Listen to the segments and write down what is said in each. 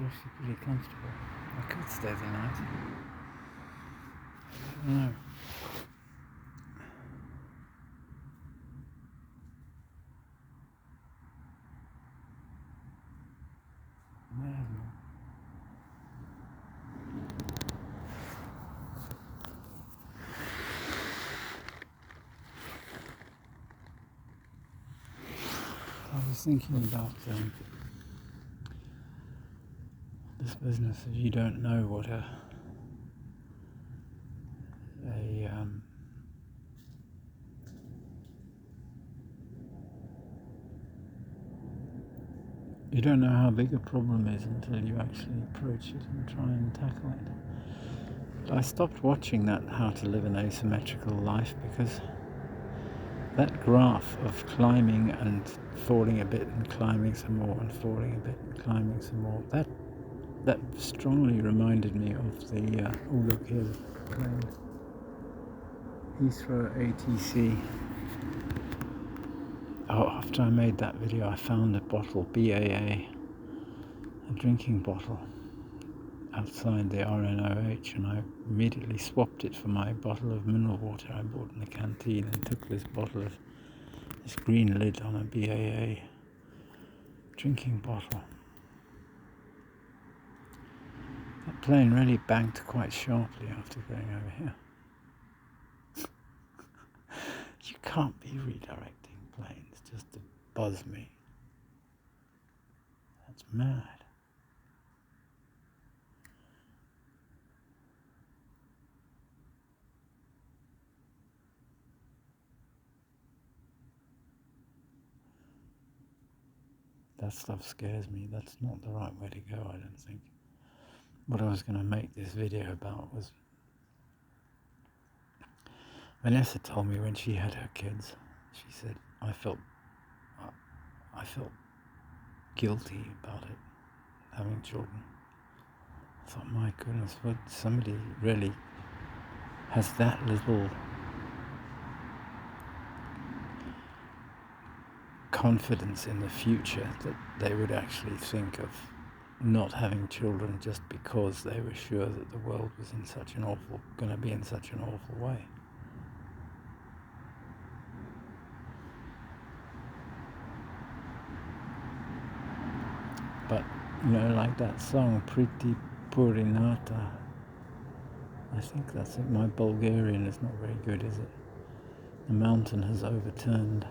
actually pretty comfortable. I could stay the night. I don't know. I was thinking about this business of you don't know what you don't know how big a problem is until you actually approach it and try and tackle it. I stopped watching that How to Live an Asymmetrical Life because that graph of climbing and falling a bit and climbing some more and falling a bit and climbing some more, that strongly reminded me of the, oh look, here's a plane. Heathrow ATC. Oh, after I made that video, I found a bottle, BAA, a drinking bottle, outside the RNOH, and I immediately swapped it for my bottle of mineral water I bought in the canteen and took this bottle of this green lid on a BAA drinking bottle. That plane really banked quite sharply after going over here. You can't be redirecting planes just to buzz me. That's mad. That stuff scares me. That's not the right way to go, I don't think. What I was going to make this video about was Vanessa told me when she had her kids, she said, I felt guilty about it, having children. I thought, my goodness, what somebody really has that little confidence in the future that they would actually think of not having children just because they were sure that the world was going to be in such an awful way. But, like that song, Priti Purinata, I think that's it. My Bulgarian is not very good, is it? The mountain has overturned.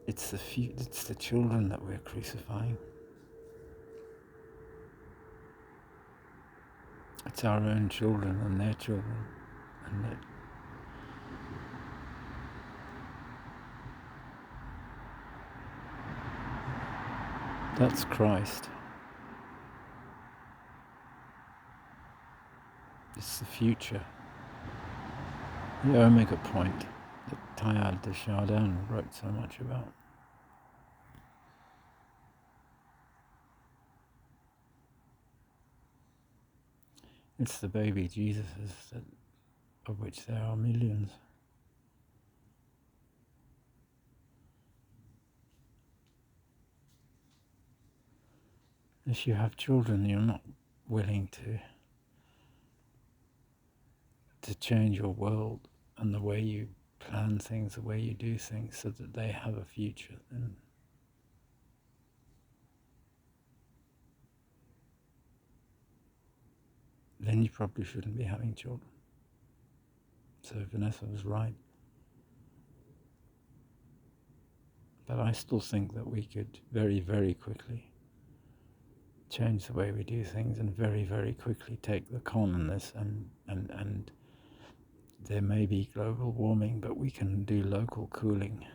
It's the children that we're crucifying. It's our own children and their children, and that's Christ. It's the future. The Omega point that Teilhard de Chardin wrote so much about. It's the baby Jesuses of which there are millions. If you have children, you're not willing to change your world and the way you plan things, the way you do things, so that they have a future, then you probably shouldn't be having children. So Vanessa was right. But I still think that we could very, very quickly change the way we do things and very, very quickly take the con on this, and there may be global warming, but we can do local cooling.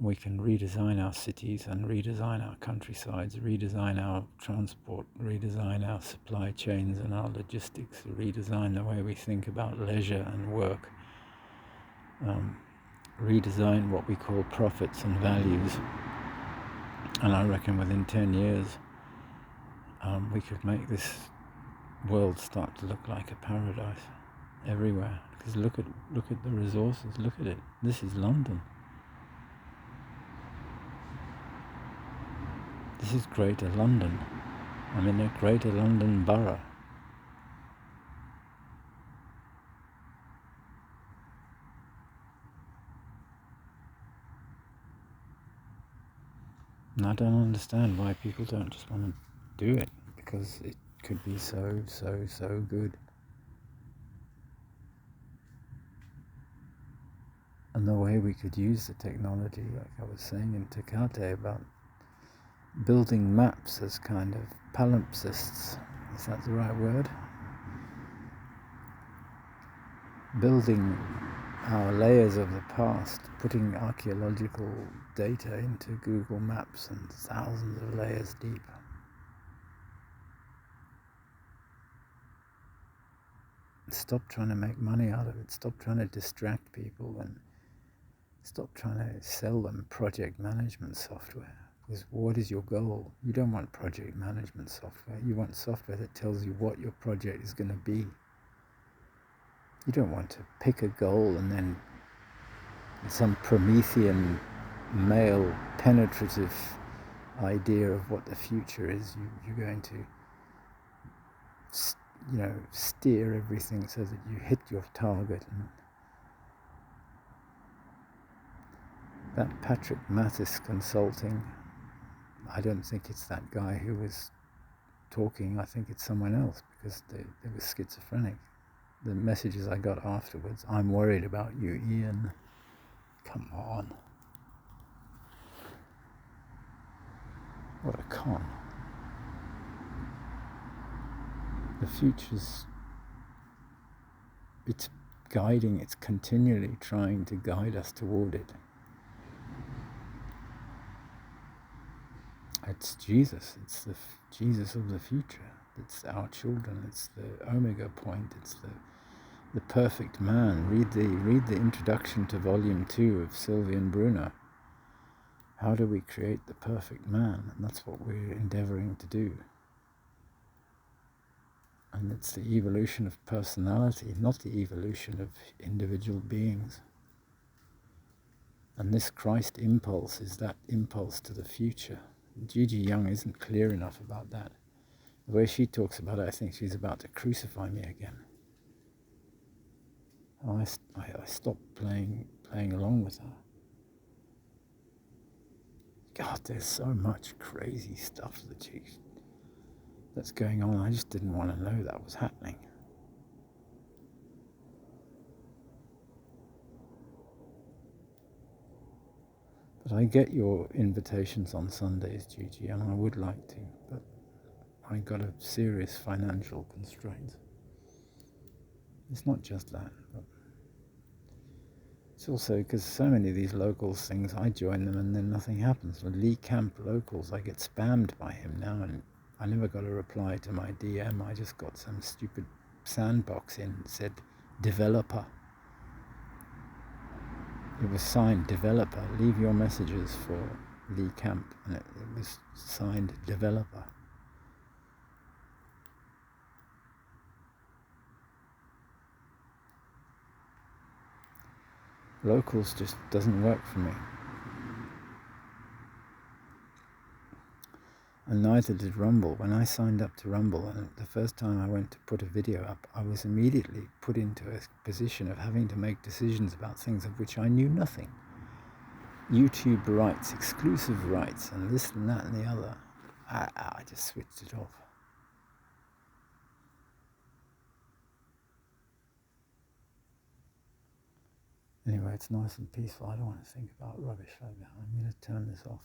We can redesign our cities and redesign our countrysides, redesign our transport, redesign our supply chains and our logistics, redesign the way we think about leisure and work, redesign what we call profits and values. And I reckon within 10 years, we could make this world start to look like a paradise. everywhere. Because look at the resources. Look at it. This is London. This is Greater London. I'm in a Greater London borough. And I don't understand why people don't just want to do it, because it could be so good. And the way we could use the technology, like I was saying in Tecate, about building maps as kind of palimpsests, is that the right word? Building our layers of the past, putting archaeological data into Google Maps and thousands of layers deep. Stop trying to make money out of it. Stop trying to distract people, and stop trying to sell them project management software. Because what is your goal? You don't want project management software. You want software that tells you what your project is going to be. You don't want to pick a goal and then some Promethean male penetrative idea of what the future is. You're going to steer everything so that you hit your target. And that Patrick Mattis Consulting, I don't think it's that guy who was talking. I think it's someone else, because they were schizophrenic. The messages I got afterwards: I'm worried about you, Ian. Come on. What a con. The future's, it's guiding, it's continually trying to guide us toward it. It's Jesus. It's the Jesus of the future. It's our children. It's the omega point. It's the perfect man. Read the introduction to volume 2 of Sylvian Brunner. How do we create the perfect man? And that's what we're endeavoring to do. And it's the evolution of personality, not the evolution of individual beings. And this Christ impulse is that impulse to the future. Gigi Young isn't clear enough about that. The way she talks about it, I think she's about to crucify me again. I stopped playing along with her. God, there's so much crazy stuff that's going on. I just didn't want to know that was happening. But I get your invitations on Sundays, Gigi, and I would like to, but I got a serious financial constraint. It's not just that, but it's also because so many of these locals things, I join them and then nothing happens. With Lee Camp locals, I get spammed by him now, and I never got a reply to my DM. I just got some stupid sandbox in that said developer. It was signed developer. Leave your messages for Lee Camp, and it was signed developer. Locals just doesn't work for me. And neither did Rumble. When I signed up to Rumble, and the first time I went to put a video up, I was immediately put into a position of having to make decisions about things of which I knew nothing. YouTube rights, exclusive rights, and this and that and the other. I just switched it off. Anyway, it's nice and peaceful. I don't want to think about rubbish like that. I'm going to turn this off.